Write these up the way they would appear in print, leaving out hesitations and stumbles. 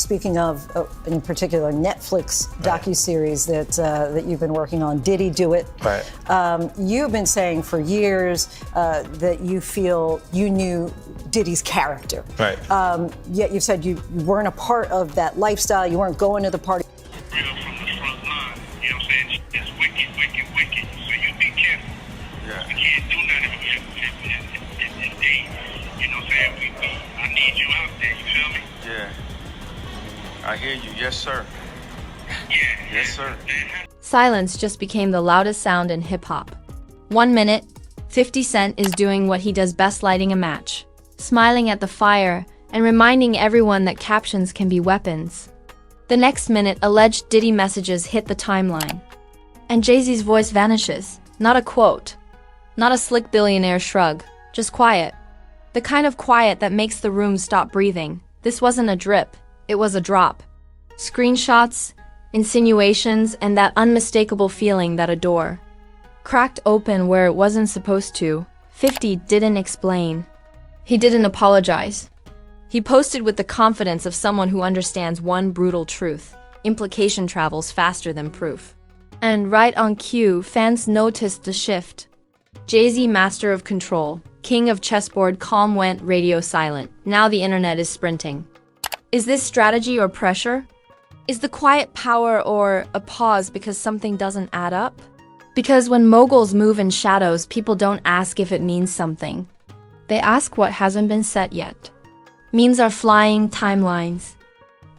Speaking of, in particular, Netflix docuseries that you've been working on, Diddy Do It. Right. You've been saying for years that you feel you knew Diddy's character. Right. Yet you've said you weren't a part of that lifestyle. You weren't going to the party. Real from the front line. You know what I'm saying? It's wicked, wicked, wicked. So you be careful. Yeah. We can't do nothing if they, you know what I'm saying? I need you out there, you feel me? Yeah. I hear you. Yes, sir. Yeah. Yes, sir. Silence just became the loudest sound in hip-hop. 1 minute, 50 Cent is doing what he does best, lighting a match, smiling at the fire, and reminding everyone that captions can be weapons. The next minute, alleged Diddy messages hit the timeline. And Jay-Z's voice vanishes. Not a quote. Not a slick billionaire shrug. Just quiet. The kind of quiet that makes the room stop breathing. This wasn't a drip. It was a drop. Screenshots, insinuations, and that unmistakable feeling that a door cracked open where it wasn't supposed to. 50 didn't explain. He didn't apologize. He posted with the confidence of someone who understands one brutal truth. Implication travels faster than proof. And right on cue, fans noticed the shift. Jay-Z, master of control, king of chessboard, calm, went radio silent. Now the internet is sprinting. Is this strategy or pressure? Is the quiet power or a pause because something doesn't add up? Because when moguls move in shadows, people don't ask if it means something. They ask what hasn't been said yet. Memes are flying, timelines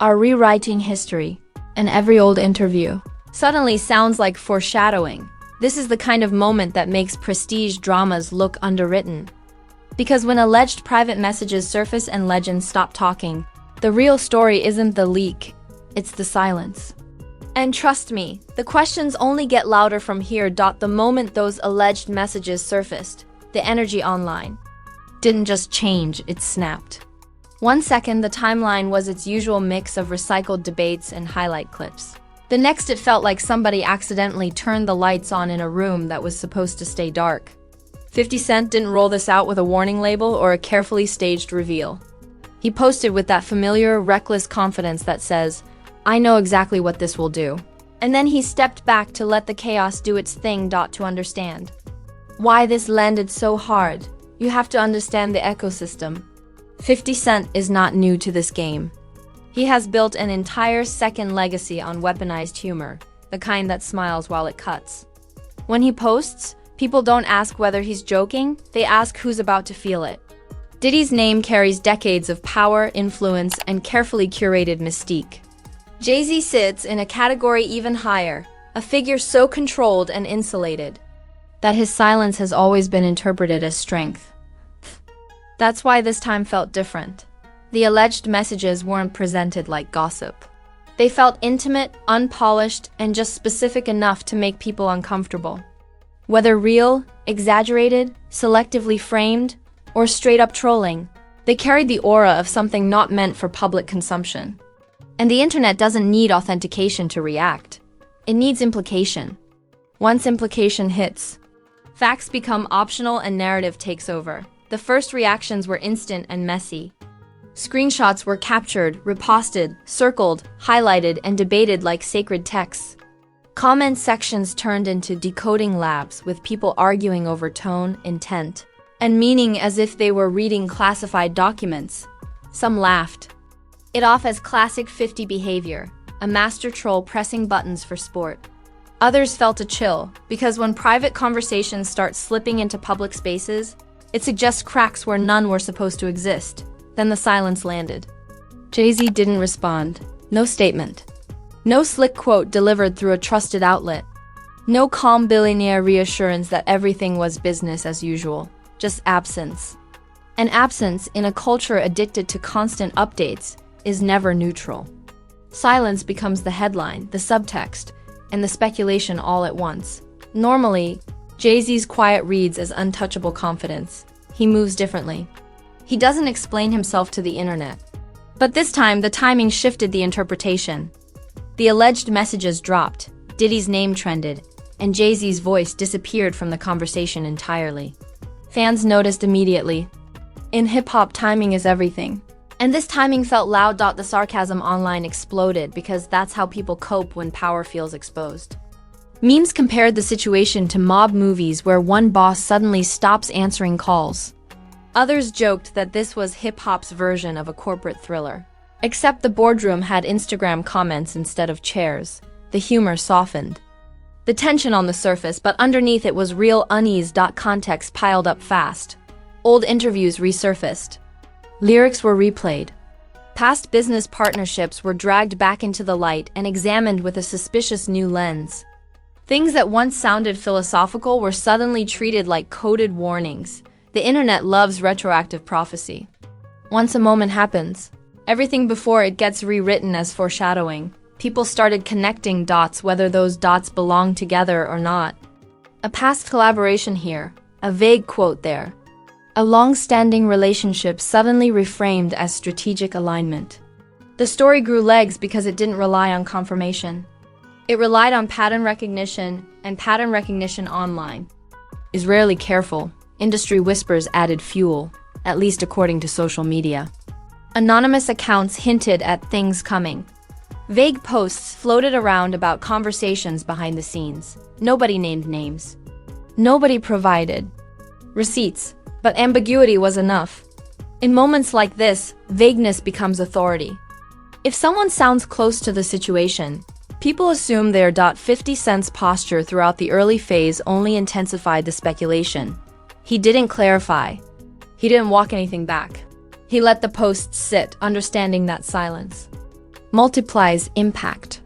are rewriting history, and every old interview suddenly sounds like foreshadowing. This is the kind of moment that makes prestige dramas look underwritten. Because when alleged private messages surface and legends stop talking, the real story isn't the leak, it's the silence. And trust me, the questions only get louder from here. The moment those alleged messages surfaced, the energy online didn't just change, it snapped. 1 second, the timeline was its usual mix of recycled debates and highlight clips. The next, it felt like somebody accidentally turned the lights on in a room that was supposed to stay dark. 50 Cent didn't roll this out with a warning label or a carefully staged reveal. He posted with that familiar, reckless confidence that says, "I know exactly what this will do." And then he stepped back to let the chaos do its thing. To understand why this landed so hard, you have to understand the ecosystem. 50 Cent is not new to this game. He has built an entire second legacy on weaponized humor, the kind that smiles while it cuts. When he posts, people don't ask whether he's joking, they ask who's about to feel it. Diddy's name carries decades of power, influence, and carefully curated mystique. Jay-Z sits in a category even higher, a figure so controlled and insulated that his silence has always been interpreted as strength. That's why this time felt different. The alleged messages weren't presented like gossip. They felt intimate, unpolished, and just specific enough to make people uncomfortable. Whether real, exaggerated, selectively framed, or straight-up trolling, they carried the aura of something not meant for public consumption. And the internet doesn't need authentication to react. It needs implication. Once implication hits, facts become optional and narrative takes over. The first reactions were instant and messy. Screenshots were captured, reposted, circled, highlighted, and debated like sacred texts. Comment sections turned into decoding labs with people arguing over tone, intent, and meaning as if they were reading classified documents. Some laughed it off as classic 50 behavior, a master troll pressing buttons for sport. Others felt a chill, because when private conversations start slipping into public spaces, it suggests cracks where none were supposed to exist. Then the silence landed. Jay-Z didn't respond. No statement. No slick quote delivered through a trusted outlet. No calm billionaire reassurance that everything was business as usual. Just absence. And absence, in a culture addicted to constant updates, is never neutral. Silence becomes the headline, the subtext, and the speculation all at once. Normally, Jay-Z's quiet reads as untouchable confidence. He moves differently. He doesn't explain himself to the internet. But this time, the timing shifted the interpretation. The alleged messages dropped, Diddy's name trended, and Jay-Z's voice disappeared from the conversation entirely. Fans noticed immediately. In hip-hop, timing is everything. And this timing felt loud. The sarcasm online exploded because that's how people cope when power feels exposed. Memes compared the situation to mob movies where one boss suddenly stops answering calls. Others joked that this was hip-hop's version of a corporate thriller. Except the boardroom had Instagram comments instead of chairs. The humor softened. The tension on the surface, but underneath it was real unease. Context piled up fast. Old interviews resurfaced. Lyrics were replayed. Past business partnerships were dragged back into the light and examined with a suspicious new lens. Things that once sounded philosophical were suddenly treated like coded warnings. The internet loves retroactive prophecy. Once a moment happens, everything before it gets rewritten as foreshadowing. People started connecting dots, whether those dots belong together or not. A past collaboration here, a vague quote there. A long-standing relationship suddenly reframed as strategic alignment. The story grew legs because it didn't rely on confirmation. It relied on pattern recognition, and pattern recognition online is rarely careful. Industry whispers added fuel, at least according to social media. Anonymous accounts hinted at things coming. Vague posts floated around about conversations behind the scenes. Nobody named names. Nobody provided receipts, but ambiguity was enough. In moments like this, vagueness becomes authority. If someone sounds close to the situation, people assume their 50 Cent's posture throughout the early phase only intensified the speculation. He didn't clarify. He didn't walk anything back. He let the posts sit, understanding that silence multiplies impact.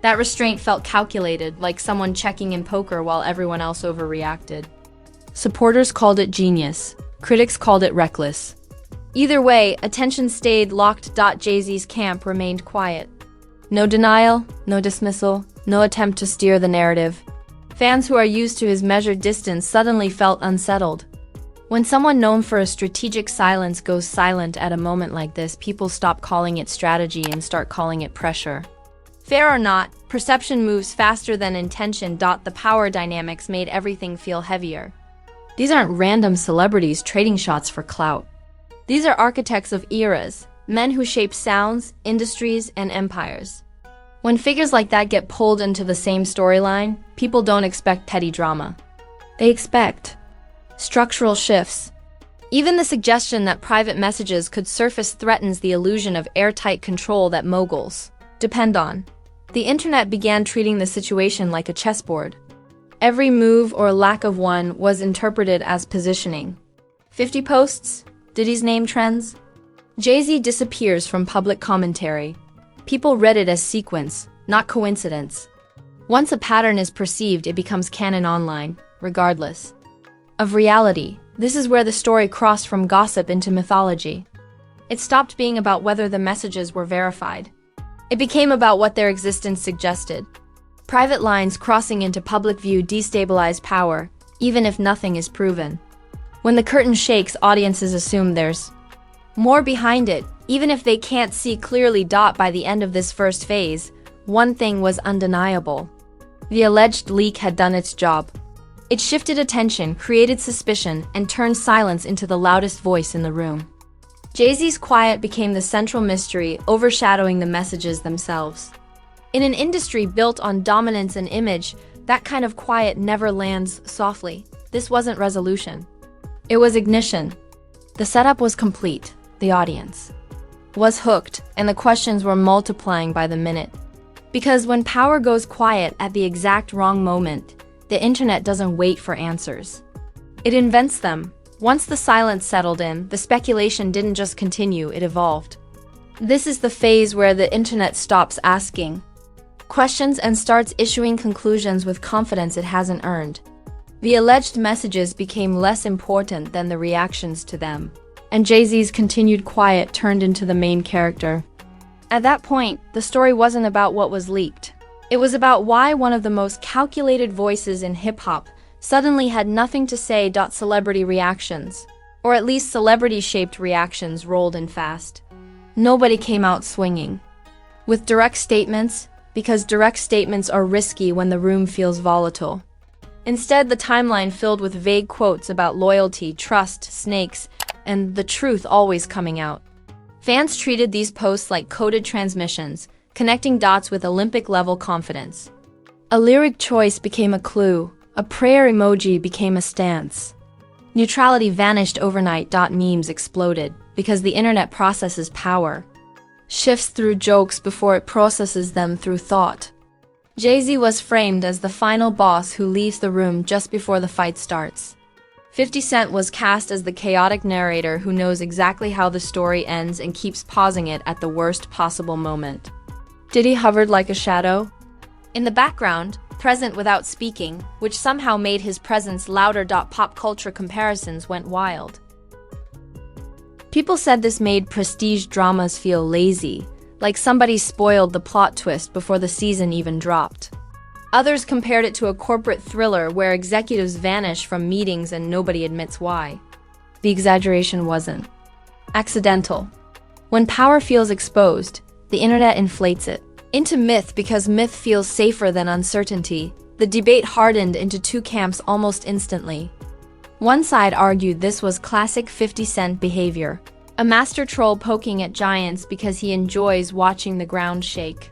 That restraint felt calculated, like someone checking in poker while everyone else overreacted. Supporters called it genius. Critics called it reckless. Either way, attention stayed locked. Jayz's camp remained quiet. No denial, no dismissal, no attempt to steer the narrative. Fans who are used to his measured distance suddenly felt unsettled. When someone known for a strategic silence goes silent at a moment like this, people stop calling it strategy and start calling it pressure. Fair or not, perception moves faster than intention. The power dynamics made everything feel heavier. These aren't random celebrities trading shots for clout. These are architects of eras, men who shape sounds, industries, and empires. When figures like that get pulled into the same storyline, people don't expect petty drama. They expect structural shifts. Even the suggestion that private messages could surface threatens the illusion of airtight control that moguls depend on. The internet began treating the situation like a chessboard. Every move or lack of one was interpreted as positioning. 50 posts? Diddy's name trends? Jay-Z disappears from public commentary. People read it as sequence, not coincidence. Once a pattern is perceived, it becomes canon online, regardless of reality. This is where the story crossed from gossip into mythology. It stopped being about whether the messages were verified. It became about what their existence suggested. Private lines crossing into public view destabilize power, even if nothing is proven. When the curtain shakes, audiences assume there's more behind it, even if they can't see clearly. By the end of this first phase, one thing was undeniable. The alleged leak had done its job. It shifted attention, created suspicion, and turned silence into the loudest voice in the room. Jay-Z's quiet became the central mystery, overshadowing the messages themselves. In an industry built on dominance and image, that kind of quiet never lands softly. This wasn't resolution. It was ignition. The setup was complete. The audience was hooked, and the questions were multiplying by the minute. Because when power goes quiet at the exact wrong moment, the internet doesn't wait for answers. It invents them. Once the silence settled in, the speculation didn't just continue, it evolved. This is the phase where the internet stops asking questions and starts issuing conclusions with confidence it hasn't earned. The alleged messages became less important than the reactions to them, and Jay-Z's continued quiet turned into the main character. At that point, the story wasn't about what was leaked. It was about why one of the most calculated voices in hip-hop suddenly had nothing to say. Celebrity reactions, or at least celebrity-shaped reactions, rolled in fast. Nobody came out swinging with direct statements, because direct statements are risky when the room feels volatile. Instead, the timeline filled with vague quotes about loyalty, trust, snakes, and the truth always coming out. Fans treated these posts like coded transmissions, connecting dots with Olympic-level confidence. A lyric choice became a clue, a prayer emoji became a stance. Neutrality vanished overnight. Memes exploded because the internet processes power, shifts through jokes before it processes them through thought. Jay-Z was framed as the final boss who leaves the room just before the fight starts. 50 Cent was cast as the chaotic narrator who knows exactly how the story ends and keeps pausing it at the worst possible moment. Diddy hovered like a shadow in the background, present without speaking, which somehow made his presence louder. Pop culture comparisons went wild. People said this made prestige dramas feel lazy, like somebody spoiled the plot twist before the season even dropped. Others compared it to a corporate thriller where executives vanish from meetings and nobody admits why. The exaggeration wasn't accidental. When power feels exposed, the internet inflates it into myth because myth feels safer than uncertainty. The debate hardened into two camps almost instantly. One side argued this was classic 50 Cent behavior, a master troll poking at giants because he enjoys watching the ground shake.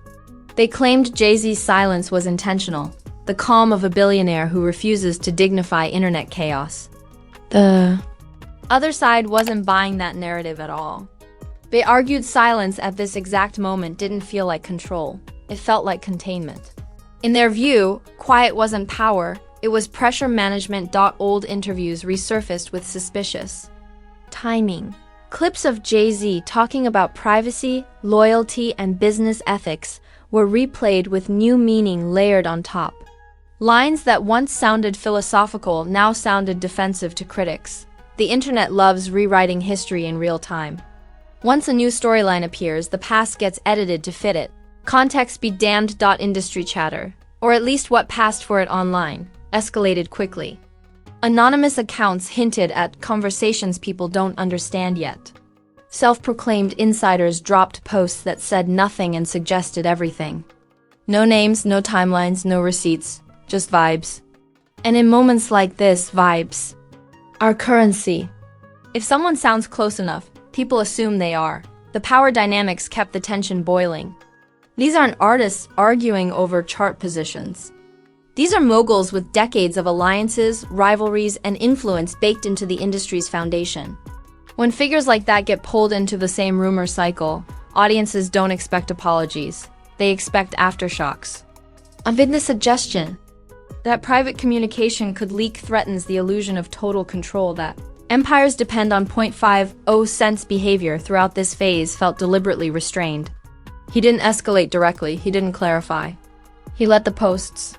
They claimed Jay-Z's silence was intentional, the calm of a billionaire who refuses to dignify internet chaos. The other side wasn't buying that narrative at all. They argued silence at this exact moment didn't feel like control, it felt like containment. In their view, quiet wasn't power, it was pressure management. Old interviews resurfaced with suspicious timing. Clips of Jay-Z talking about privacy, loyalty, and business ethics were replayed with new meaning layered on top. Lines that once sounded philosophical now sounded defensive to critics. The internet loves rewriting history in real time. Once a new storyline appears, the past gets edited to fit it. Context be damned. Industry chatter, or at least what passed for it online, escalated quickly. Anonymous accounts hinted at conversations people don't understand yet. Self-proclaimed insiders dropped posts that said nothing and suggested everything. No names, no timelines, no receipts, just vibes. And in moments like this, vibes are currency. If someone sounds close enough, people assume they are. The power dynamics kept the tension boiling. These aren't artists arguing over chart positions. These are moguls with decades of alliances, rivalries, and influence baked into the industry's foundation. When figures like that get pulled into the same rumor cycle, audiences don't expect apologies. They expect aftershocks. Amid the suggestion that private communication could leak threatens the illusion of total control that empires depend on 0.50 cents behavior throughout this phase felt deliberately restrained. He didn't escalate directly, he didn't clarify. He let the posts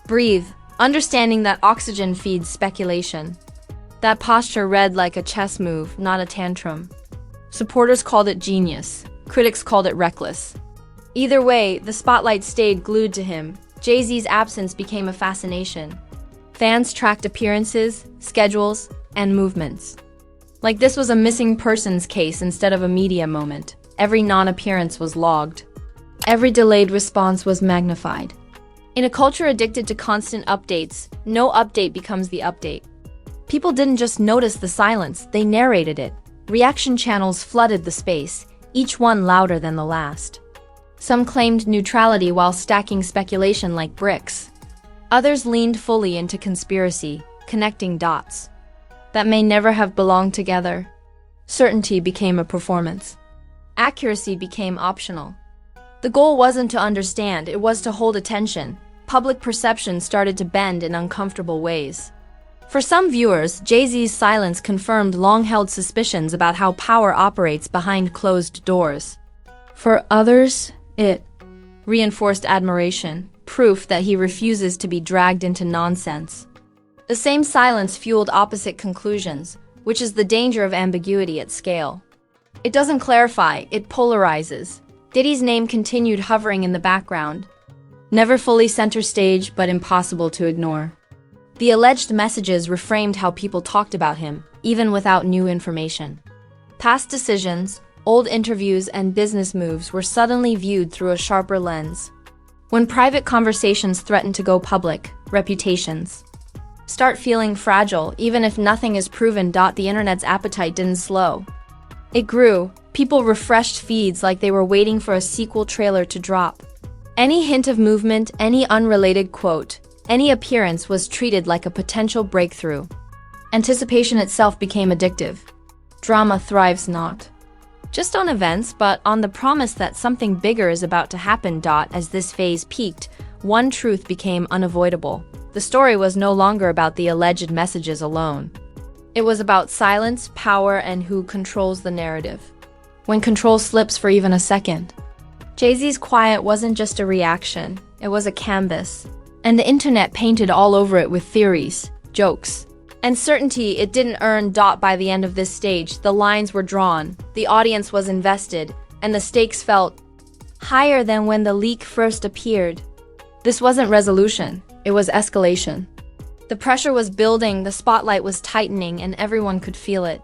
breathe, understanding that oxygen feeds speculation. That posture read like a chess move, not a tantrum. Supporters called it genius. Critics called it reckless. Either way, the spotlight stayed glued to him. Jay-Z's absence became a fascination. Fans tracked appearances, schedules, and movements. Like this was a missing persons case instead of a media moment. Every non-appearance was logged. Every delayed response was magnified. In a culture addicted to constant updates, no update becomes the update. People didn't just notice the silence, they narrated it. Reaction channels flooded the space, each one louder than the last. Some claimed neutrality while stacking speculation like bricks. Others leaned fully into conspiracy, connecting dots that may never have belonged together. Certainty became a performance. Accuracy became optional. The goal wasn't to understand, it was to hold attention. Public perception started to bend in uncomfortable ways. For some viewers, Jay-Z's silence confirmed long-held suspicions about how power operates behind closed doors. For others, it reinforced admiration, proof that he refuses to be dragged into nonsense. The same silence fueled opposite conclusions, which is the danger of ambiguity at scale. It doesn't clarify, it polarizes. Diddy's name continued hovering in the background. Never fully center stage, but impossible to ignore. The alleged messages reframed how people talked about him, even without new information. Past decisions, old interviews, and business moves were suddenly viewed through a sharper lens. When private conversations threaten to go public, reputations start feeling fragile, even if nothing is proven. The internet's appetite didn't slow. It grew. People refreshed feeds like they were waiting for a sequel trailer to drop. Any hint of movement, any unrelated quote, any appearance was treated like a potential breakthrough. Anticipation itself became addictive. Drama thrives not just on events, but on the promise that something bigger is about to happen. As this phase peaked, one truth became unavoidable. The story was no longer about the alleged messages alone. It was about silence, power, and who controls the narrative. When control slips for even a second. Jay-Z's quiet wasn't just a reaction, it was a canvas. And the internet painted all over it with theories, jokes, and certainty it didn't earn. By the end of this stage, the lines were drawn, the audience was invested, and the stakes felt higher than when the leak first appeared. This wasn't resolution, it was escalation. The pressure was building, the spotlight was tightening, and everyone could feel it.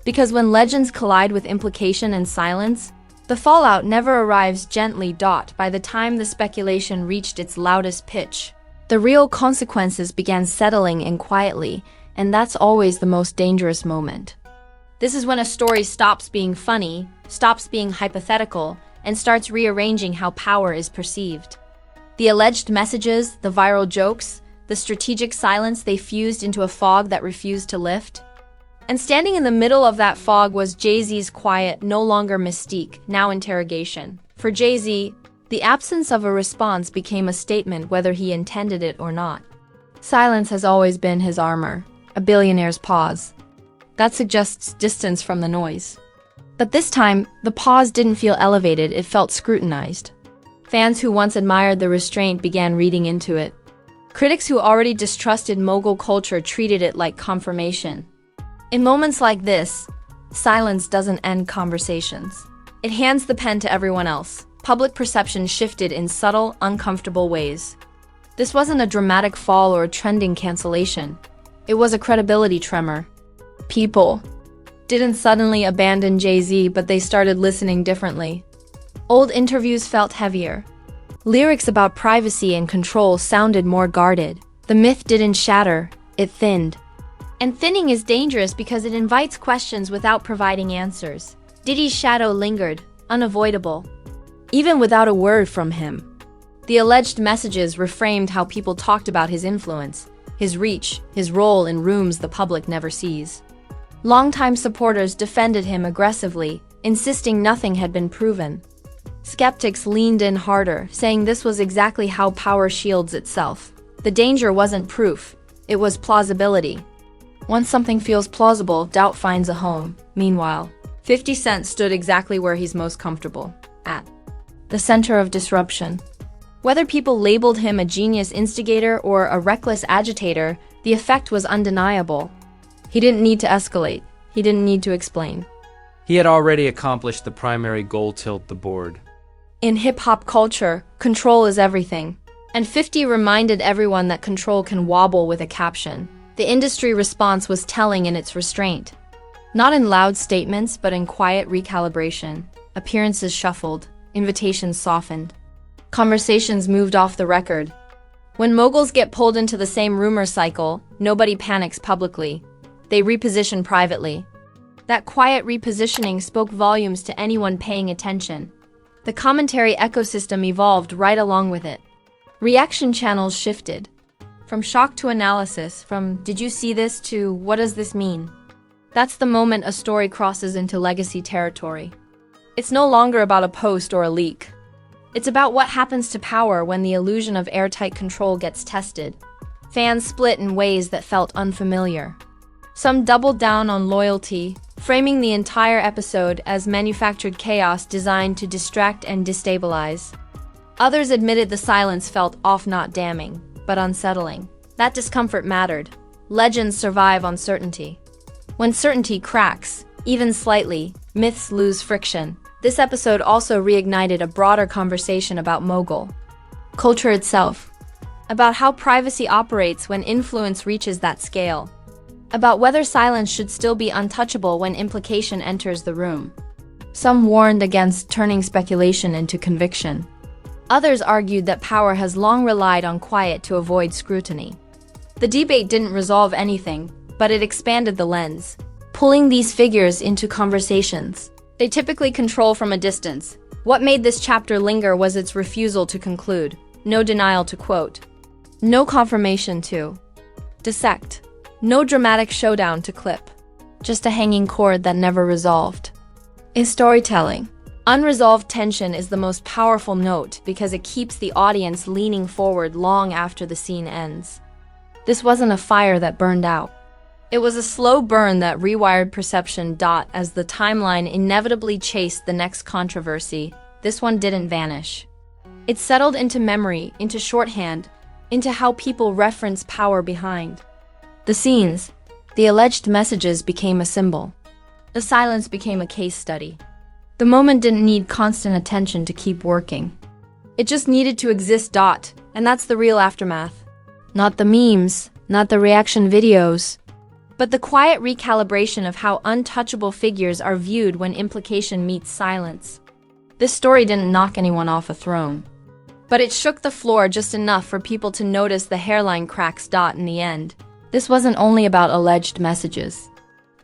Because when legends collide with implication and silence, the fallout never arrives gently. By the time the speculation reached its loudest pitch, the real consequences began settling in quietly, and that's always the most dangerous moment. This is when a story stops being funny, stops being hypothetical, and starts rearranging how power is perceived. The alleged messages, the viral jokes, the strategic silence, they fused into a fog that refused to lift. And standing in the middle of that fog was Jay-Z's quiet, no longer mystique, now interrogation. For Jay-Z, the absence of a response became a statement whether he intended it or not. Silence has always been his armor, a billionaire's pause. That suggests distance from the noise. But this time, the pause didn't feel elevated, it felt scrutinized. Fans who once admired the restraint began reading into it. Critics who already distrusted mogul culture treated it like confirmation. In moments like this, silence doesn't end conversations. It hands the pen to everyone else. Public perception shifted in subtle, uncomfortable ways. This wasn't a dramatic fall or a trending cancellation. It was a credibility tremor. People didn't suddenly abandon Jay-Z, but they started listening differently. Old interviews felt heavier. Lyrics about privacy and control sounded more guarded. The myth didn't shatter, it thinned. And thinning is dangerous because it invites questions without providing answers. Diddy's shadow lingered, unavoidable, even without a word from him. The alleged messages reframed how people talked about his influence, his reach, his role in rooms the public never sees. Longtime supporters defended him aggressively, insisting nothing had been proven. Skeptics leaned in harder, saying this was exactly how power shields itself. The danger wasn't proof, it was plausibility. Once something feels plausible, doubt finds a home. Meanwhile, 50 Cent stood exactly where he's most comfortable, at the center of disruption. Whether people labeled him a genius instigator or a reckless agitator, the effect was undeniable. He didn't need to escalate. He didn't need to explain. He had already accomplished the primary goal: tilt the board. In hip-hop culture, control is everything. And 50 reminded everyone that control can wobble with a caption. The industry response was telling in its restraint. Not in loud statements, but in quiet recalibration. Appearances shuffled, invitations softened. Conversations moved off the record. When moguls get pulled into the same rumor cycle, nobody panics publicly. They reposition privately. That quiet repositioning spoke volumes to anyone paying attention. The commentary ecosystem evolved right along with it. Reaction channels shifted. From shock to analysis, from "did you see this" to "what does this mean?" That's the moment a story crosses into legacy territory. It's no longer about a post or a leak. It's about what happens to power when the illusion of airtight control gets tested. Fans split in ways that felt unfamiliar. Some doubled down on loyalty, framing the entire episode as manufactured chaos designed to distract and destabilize. Others admitted the silence felt off, not damning, but unsettling. That discomfort mattered. Legends survive on certainty. When certainty cracks, even slightly, myths lose friction. This episode also reignited a broader conversation about mogul culture itself, about how privacy operates when influence reaches that scale, about whether silence should still be untouchable when implication enters the room. Some warned against turning speculation into conviction. Others argued that power has long relied on quiet to avoid scrutiny. The debate didn't resolve anything, but it expanded the lens, pulling these figures into conversations. They typically control from a distance. What made this chapter linger was its refusal to conclude, no denial to quote, no confirmation to dissect, no dramatic showdown to clip, just a hanging chord that never resolved. In storytelling, unresolved tension is the most powerful note because it keeps the audience leaning forward long after the scene ends. This wasn't a fire that burned out. It was a slow burn that rewired perception. As the timeline inevitably chased the next controversy, this one didn't vanish. It settled into memory, into shorthand, into how people reference power behind. The scenes, the alleged messages became a symbol. The silence became a case study. The moment didn't need constant attention to keep working. It just needed to exist. And that's the real aftermath. Not the memes, not the reaction videos, but the quiet recalibration of how untouchable figures are viewed when implication meets silence. This story didn't knock anyone off a throne, but it shook the floor just enough for people to notice the hairline cracks. In the end, this wasn't only about alleged messages.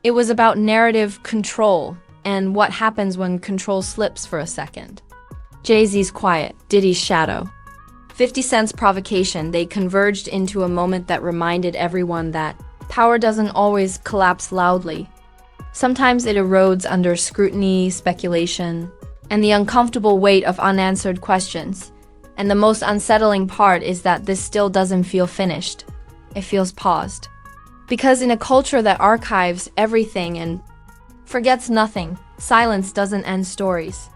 It was about narrative control and what happens when control slips for a second. Jay-Z's quiet, Diddy's shadow. 50 Cent's provocation, they converged into a moment that reminded everyone that power doesn't always collapse loudly. Sometimes it erodes under scrutiny, speculation, and the uncomfortable weight of unanswered questions. And the most unsettling part is that this still doesn't feel finished. It feels paused. Because in a culture that archives everything and forgets nothing, silence doesn't end stories.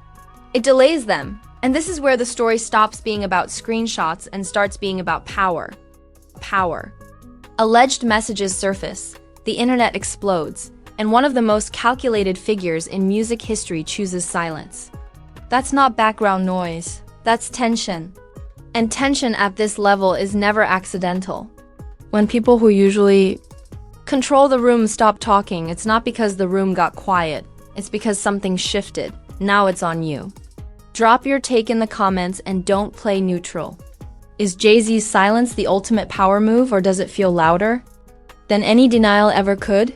It delays them. And this is where the story stops being about screenshots and starts being about power. Power. Alleged messages surface, the internet explodes, and one of the most calculated figures in music history chooses silence. That's not background noise, that's tension. And tension at this level is never accidental. When people who usually control the room stop talking, it's not because the room got quiet, it's because something shifted. Now it's on you. Drop your take in the comments and don't play neutral. Is Jay-Z's silence the ultimate power move, or does it feel louder than any denial ever could?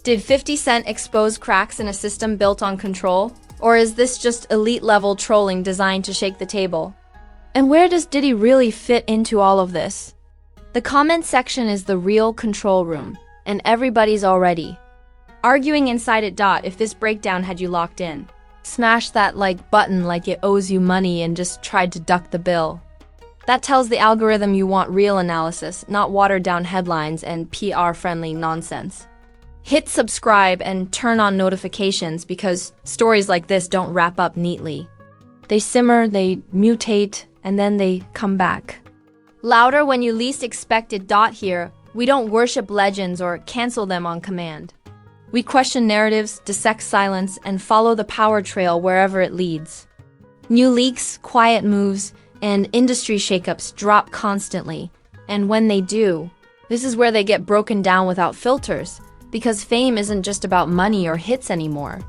Did 50 Cent expose cracks in a system built on control? Or is this just elite-level trolling designed to shake the table? And where does Diddy really fit into all of this? The comment section is the real control room, and everybody's already arguing inside it. If this breakdown had you locked in, smash that like button like it owes you money and just tried to duck the bill. That tells the algorithm you want real analysis, not watered-down headlines and PR-friendly nonsense. Hit subscribe and turn on notifications because stories like this don't wrap up neatly. They simmer, they mutate, and then they come back. Louder when you least expect it. Here, we don't worship legends or cancel them on command. We question narratives, dissect silence, and follow the power trail wherever it leads. New leaks, quiet moves, and industry shakeups drop constantly. And when they do, this is where they get broken down without filters, because fame isn't just about money or hits anymore.